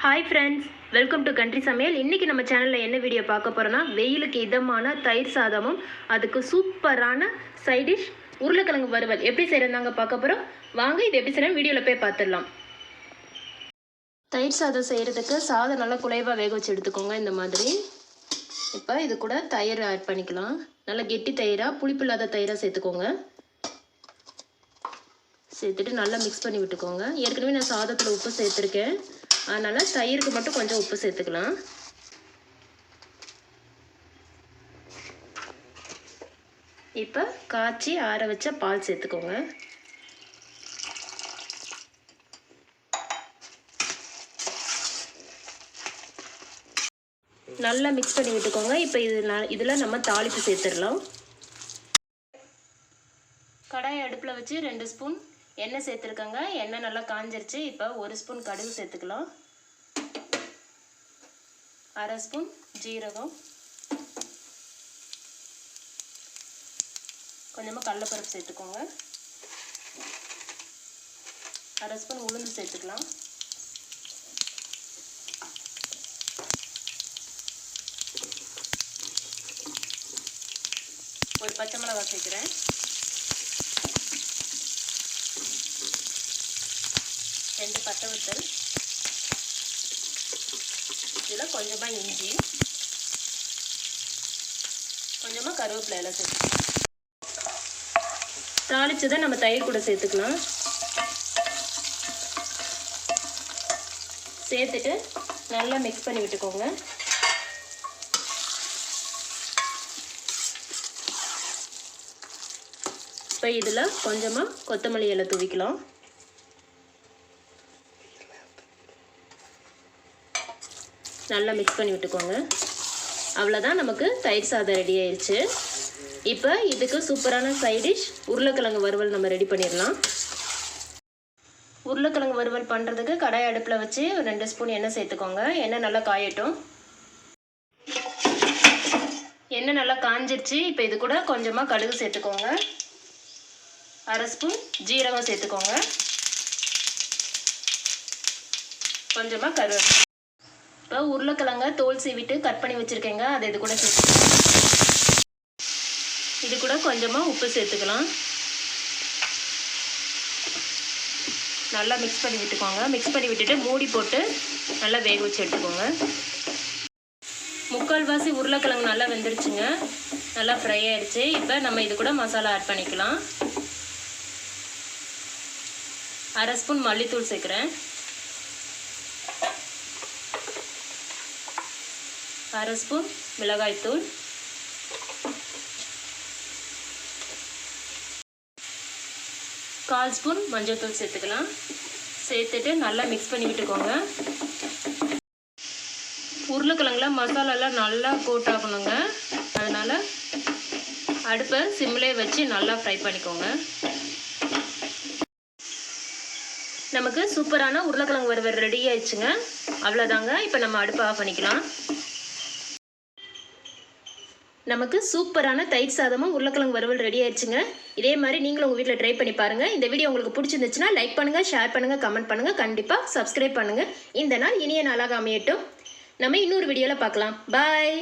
Hi friends, welcome to country சமையல். இன்றைக்கி நம்ம சேனலில் என்ன வீடியோ பார்க்க போகிறோன்னா, வெயிலுக்கு இதமான தயிர் சாதமும் அதுக்கு சூப்பரான சைடிஷ் உருளைக்கிழங்கு வறுவல் எப்படி செய்கிறதாங்க பார்க்க போகிறோம். வாங்க இது எப்படி செய்கிறேன் வீடியோவில் போய் பார்த்துடலாம். தயிர் சாதம் செய்கிறதுக்கு சாதம் நல்லா குலைவாக வேக வச்சு எடுத்துக்கோங்க. இந்த மாதிரி இப்போ இது கூட தயிர் ஆட் பண்ணிக்கலாம். நல்லா கெட்டி தயிராக புளிப்பு இல்லாத தயிராக சேர்த்துக்கோங்க. சேர்த்துட்டு நல்லா மிக்ஸ் பண்ணி விட்டுக்கோங்க. ஏற்கனவே நான் சாதத்தில் உப்பு சேர்த்துருக்கேன், அதனால் தயிருக்கு மட்டும் கொஞ்சம் உப்பு சேர்த்துக்கலாம். இப்போ காய்ச்சி ஆற வச்ச பால் சேர்த்துக்கோங்க. நல்லா மிக்ஸ் பண்ணி விட்டுக்கோங்க. இப்போ இதில் நம்ம தாளிப்பு சேர்த்துடலாம். கடாயை அடுப்பில் வச்சு 2 ஸ்பூன் எண்ணெய் சேர்த்துருக்கங்க. எண்ணெய் நல்லா காஞ்சிருச்சு. இப்போ 1 ஸ்பூன் கடுகு சேர்த்துக்கலாம். 1/2 ஸ்பூன் ஜீரகம், கொஞ்சமாக கடலைப்பருப்பு சேர்த்துக்கோங்க. 1/2 ஸ்பூன் உளுந்து சேர்த்துக்கலாம். ஒரு பச்சை மிளகாய் சேர்க்குறேன். 2 பட்டை வத்தல், இதில் கொஞ்சமாக இஞ்சி, கொஞ்சமாக கருவேப்பிலை எல்லாம் சேர்த்துக்கலாம். தாளிச்சதை நம்ம தயிர் கூட சேர்த்துக்கலாம். சேர்த்துட்டு நல்லா மிக்ஸ் பண்ணி விட்டுக்கோங்க. இப்போ இதில் கொஞ்சமாக கொத்தமல்லி இலை தூவிக்கலாம். நல்லா மிக்ஸ் பண்ணி விட்டுக்கோங்க. அவ்வளோதான், நமக்கு தயிர் சாதம் ரெடி ஆயிடுச்சு. இப்போ இதுக்கு சூப்பரான சைடிஷ் உருளைக்கிழங்கு வறுவல் நம்ம ரெடி பண்ணிடலாம். உருளைக்கிழங்கு வறுவல் பண்ணுறதுக்கு கடாய் அடுப்பில் வச்சு 2 ஸ்பூன் எண்ணெய் சேர்த்துக்கோங்க. எண்ணெய் நல்லா காயட்டும். எண்ணெய் நல்லா காஞ்சிருச்சு. இப்போ இது கூட கொஞ்சமாக கடுகு சேர்த்துக்கோங்க. 1/2 ஸ்பூன் ஜீரகம் சேர்த்துக்கோங்க. கொஞ்சமாக கருவேப்பிலை. இப்போ உருளைக்கிழங்க தோல் சீவிட்டு கட் பண்ணி வச்சுருக்கேங்க, அதை இது கூட சேர்த்துக்கலாம். இது கூட கொஞ்சமாக உப்பு சேர்த்துக்கலாம். நல்லா மிக்ஸ் பண்ணி விட்டுக்கோங்க. மிக்ஸ் பண்ணி விட்டுட்டு மூடி போட்டு நல்லா வேக வச்சு எடுத்துக்கோங்க. 3/4 உருளைக்கிழங்கு நல்லா வெந்துருச்சுங்க, நல்லா ஃப்ரை ஆகிடுச்சு. இப்போ நம்ம இது கூட மசாலா ஆட் பண்ணிக்கலாம். 1/2 ஸ்பூன் மல்லித்தூள் சேர்க்குறேன். 1/2 ஸ்பூன் மிளகாய்த்தூள், 1/4 ஸ்பூன் மஞ்சள் தூள் சேர்த்துக்கலாம். சேர்த்துட்டு நல்லா மிக்ஸ் பண்ணி விட்டுக்கோங்க. உருளைக்கிழங்குல மசாலாலாம் நல்லா கோட் ஆகணுங்க, அதனால் அடுப்பை சிம்லே வச்சு நல்லா ஃப்ரை பண்ணிக்கோங்க. நமக்கு சூப்பரான உருளைக்கிழங்கு வறுவல் ரெடி ஆயிடுச்சுங்க. அவ்வளோதாங்க. இப்போ நம்ம அடுப்பை ஆஃப் பண்ணிக்கலாம். நமக்கு சூப்பரான தயிர் சாதமும் உருளைக்கிழங்கு வறுவல் ரெடி ஆயிடுச்சுங்க. இதே மாதிரி நீங்களும் உங்கள் வீட்டில் ட்ரை பண்ணி பாருங்கள். இந்த வீடியோ உங்களுக்கு பிடிச்சிருந்துச்சுன்னா லைக் பண்ணுங்கள், ஷேர் பண்ணுங்கள், கமெண்ட் பண்ணுங்கள், கண்டிப்பாக சப்ஸ்கிரைப் பண்ணுங்கள். இந்த நாள் இனிய நாளாக அமையட்டும். நம்ம இன்னொரு வீடியோவில் பார்க்கலாம். பாய்.